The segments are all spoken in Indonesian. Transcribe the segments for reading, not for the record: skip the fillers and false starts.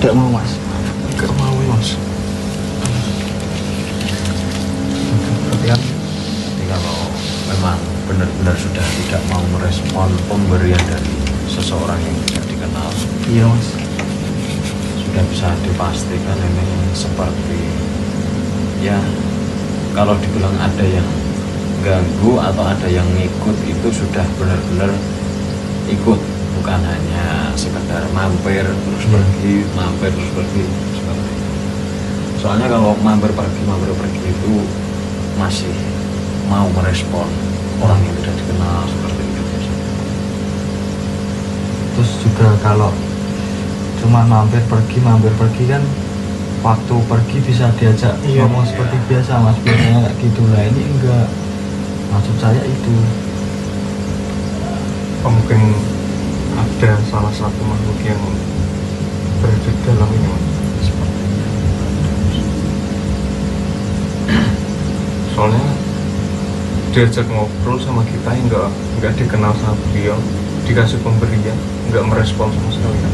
Gak mau mas. Gak mau mas. Berarti kan Jadi kalau memang benar-benar sudah tidak mau merespon pemberian dari seseorang yang tidak dikenal, iya mas. sudah bisa dipastikan ini seperti ya, kalau dibilang ada yang ganggu atau ada yang ngikut itu sudah benar-benar ikut, bukan hanya sekedar mampir terus pergi, mampir terus pergi seperti itu. Soalnya kalau mampir pergi itu masih mau merespon orang yang tidak dikenal seperti itu. Terus juga kalau cuma mampir pergi kan waktu pergi bisa diajak ngomong seperti biasa mas, biasanya kayak gitu. Lah ini enggak, maksud saya itu Mungkin ada salah satu makhluk yang berada di dalam ini mas. Soalnya diajak ngobrol sama kita nggak dikenal sama beliau, dikasih pemberian nggak merespon sama sekali kan.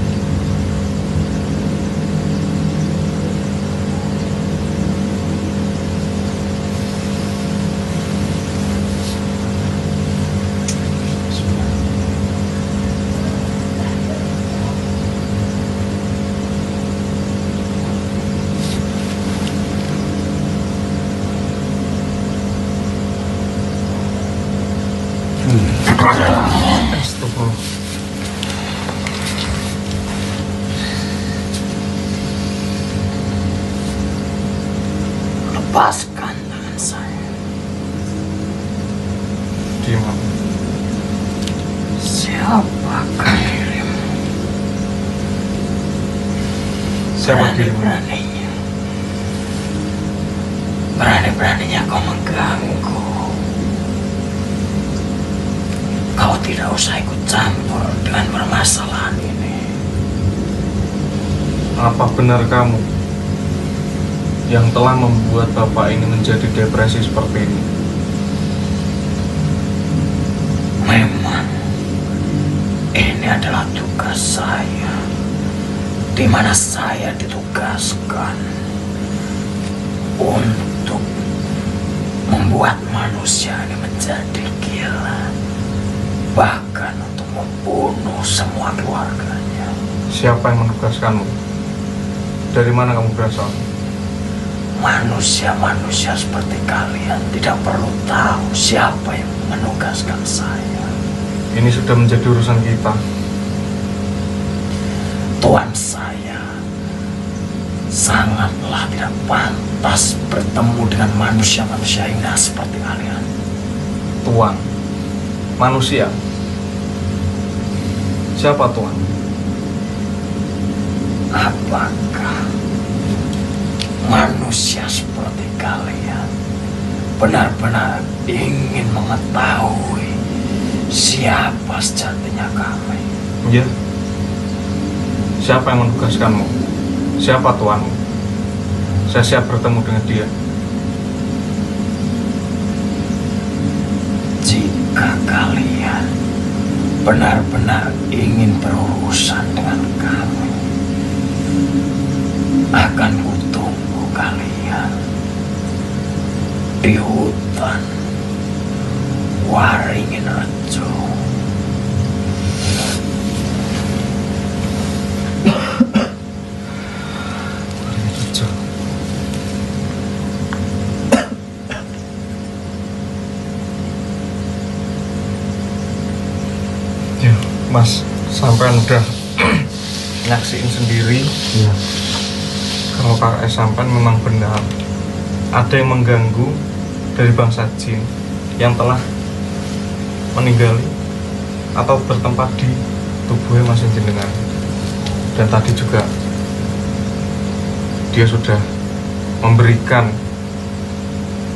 Astagfirullah. Lepaskan tangan saya. Diam. Siapakah dirimu? Siapa dirimu? Berani-beraninya kau mengganggu. Kau tidak usah ikut campur dengan permasalahan ini. Apa benar kamu yang telah membuat bapak ini menjadi depresi seperti ini? Memang ini adalah tugas saya, di mana saya ditugaskan untuk membuat manusia ini menjadi gila, bahkan untuk membunuh semua keluarganya. Siapa yang menugaskanmu? Dari mana kamu berasal? Manusia-manusia seperti kalian tidak perlu tahu siapa yang menugaskan saya. Ini sudah menjadi urusan kita. Tuan saya sangatlah tidak pantas bertemu dengan manusia-manusia indah seperti kalian. Tuan, manusia. Siapa Tuan? Apakah manusia seperti kalian benar-benar ingin mengetahui siapa sejatinya kami? Ya. Siapa yang menugaskanmu? Siapa Tuanmu? Saya siap bertemu dengan dia. Jika kalian benar-benar ingin berurusan dengan kami, akan kutunggu kalian di hutan Waringin Rejo. Ya, Mas, sampean udah nyaksiin sendiri. iya. Kalau KRS sampean memang benar ada yang mengganggu dari bangsa jin yang telah meninggali atau bertempat di tubuhnya Mas Jenengan. Dan tadi juga dia sudah memberikan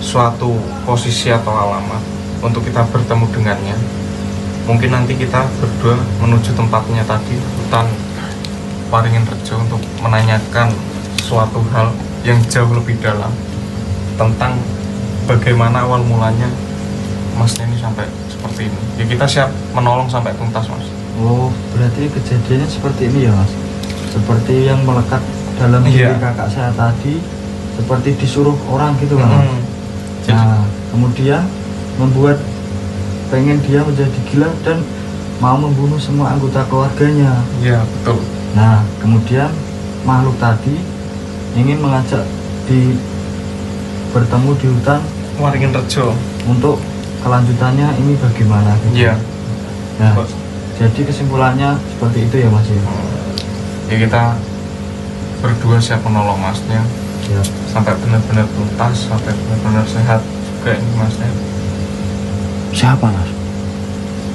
suatu posisi atau alamat untuk kita bertemu dengannya. Mungkin nanti kita berdua menuju tempatnya tadi, hutan Waringin Rejo, untuk menanyakan suatu hal yang jauh lebih dalam tentang bagaimana awal mulanya Masnya ini sampai seperti ini. Ya kita siap menolong sampai tuntas Mas. Oh berarti kejadiannya seperti ini ya mas? seperti yang melekat dalam diri kakak saya tadi, seperti disuruh orang gitu kan. Nah kemudian membuat pengen dia menjadi gila dan mau membunuh semua anggota keluarganya. Iya betul. Nah kemudian makhluk tadi ingin mengajak bertemu di hutan Waringin Rejo untuk kelanjutannya ini bagaimana gitu. Iya. Nah jadi kesimpulannya seperti itu ya Mas ya. Ya kita berdua siap menolong masnya Ya. sampai benar-benar tuntas, sampai benar-benar sehat juga ini masnya. Siapa mas?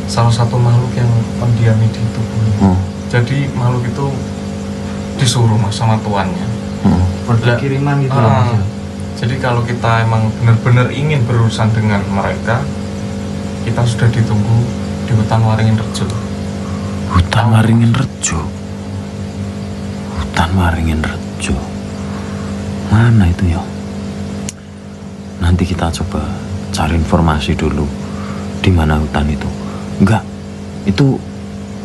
Salah satu makhluk yang mendiami di tubuhnya. Oh. Jadi makhluk itu disuruh mas sama tuannya. Seperti Lah, kiriman gitu ya Mas ya. Jadi kalau kita emang benar-benar ingin berurusan dengan mereka, kita sudah ditunggu di hutan Waringin Rejo. Hutan Waringin Rejo. Hutan Waringin Rejo. Mana itu ya? Nanti kita coba cari informasi dulu di mana hutan itu. Enggak. Itu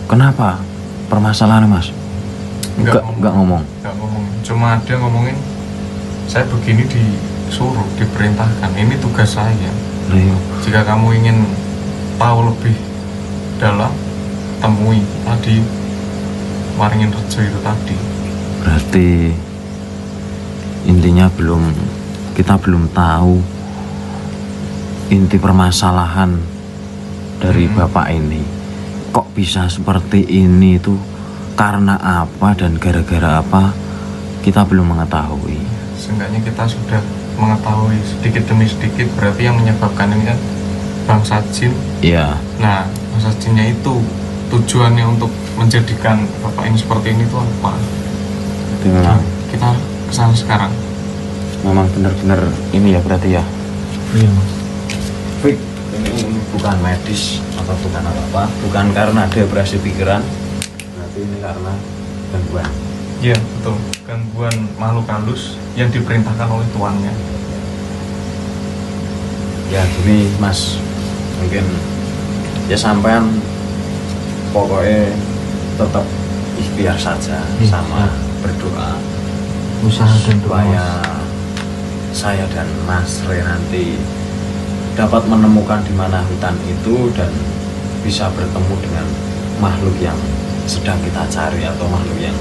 kenapa? Permasalahannya mas? Enggak ngomong. Enggak ngomong. Cuma dia ngomongin saya begini disuruh, diperintahkan. Ini tugas saya. Nah, iya. Jika kamu ingin tahu lebih dalam, temui tadi Waringin Rejo itu tadi. Berarti intinya kita belum tahu inti permasalahan dari bapak ini. Kok bisa seperti ini itu karena apa dan gara-gara apa kita belum mengetahui. Seenggaknya kita sudah mengetahui sedikit demi sedikit. Berarti yang menyebabkan ini kan bangsa jin. Iya. Nah bangsa jinnya itu tujuannya untuk menjadikan bapak ini seperti ini tuh apa? Itu memang Kita kesana sekarang. memang benar-benar ini ya berarti ya. Iya Mas. Fik, ini bukan medis atau bukan apa-apa, bukan karena depresi pikiran, berarti ini karena gangguan. Iya betul. Gangguan makhluk halus yang diperintahkan oleh tuannya. Ya gini mas, mungkin ya sampean pokoknya tetap ikhtiar saja sama berdoa Usaha dan doa supaya Mas. saya dan Mas Re nanti dapat menemukan di mana hutan itu dan bisa bertemu dengan makhluk yang sedang kita cari atau makhluk yang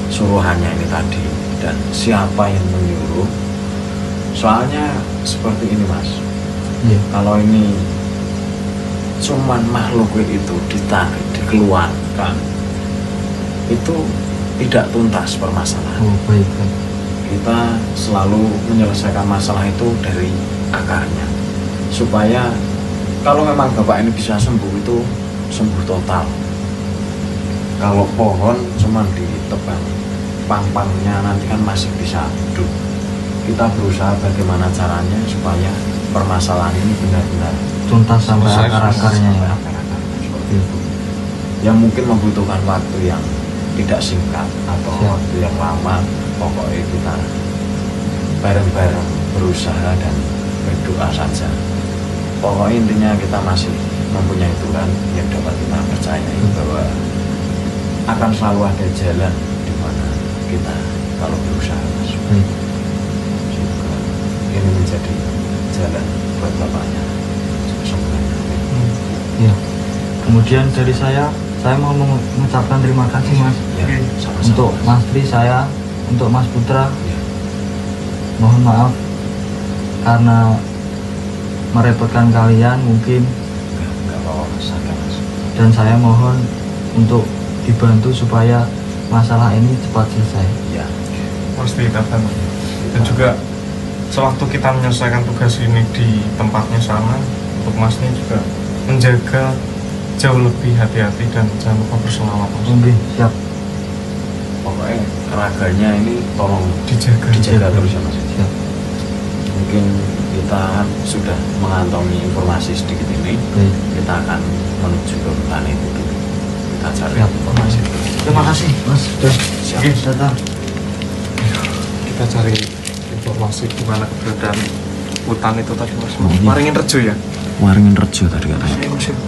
suruhannya ini tadi, dan siapa yang menyuruh. Soalnya seperti ini mas, Iya. kalau ini cuman makhluk itu ditarik, dikeluarkan, itu tidak tuntas permasalahan. Oh baik baik. Kita selalu menyelesaikan masalah itu dari akarnya, supaya kalau memang bapak ini bisa sembuh, itu sembuh total. Kalau pohon cuman ditebang pang-pangnya, nanti kan masih bisa hidup. Kita berusaha bagaimana caranya supaya permasalahan ini benar-benar Tuntas sampai Selesai, akar-akarnya sampai ya. akar-akar, seperti itu. Yang mungkin membutuhkan waktu yang tidak singkat atau Siap. waktu yang lama. Pokoknya kita bareng-bareng berusaha dan berdoa saja. Pokoknya intinya kita masih mempunyai Tuhan yang dapat kita percayai bahwa akan selalu ada jalan di mana kita kalau berusaha masuk. Baik. Semoga ini menjadi jalan buat bapaknya. Semoga. Ya. Kemudian dari saya mau mengucapkan terima kasih Mas Ya, sama-sama. untuk Mas Tri saya, untuk Mas Putra. Ya. Mohon maaf karena merepotkan kalian mungkin, Enggak apa-apa mas, ada mas. dan saya mohon untuk dibantu supaya masalah ini cepat selesai. Ya, Pasti akan. Dan juga sewaktu kita menyelesaikan tugas ini di tempatnya sana, untuk masnya juga menjaga jauh lebih hati-hati dan jangan lupa berselawat mas. Oke, siap. pokoknya raganya ini tolong Dijaga. dijaga terus ya mas. Siap. Mungkin kita sudah mengantongi informasi sedikit ini, Baik. kita akan menuju ke hutan itu dulu. Kita cari Siap. informasi dulu. Terima kasih Mas sudah Siap. datang. Kita cari informasi di mana keberadaan hutan itu tadi mas. Oh, iya. Waringin Rejo ya. Waringin Rejo tadi katanya. Ayo, mas, yuk.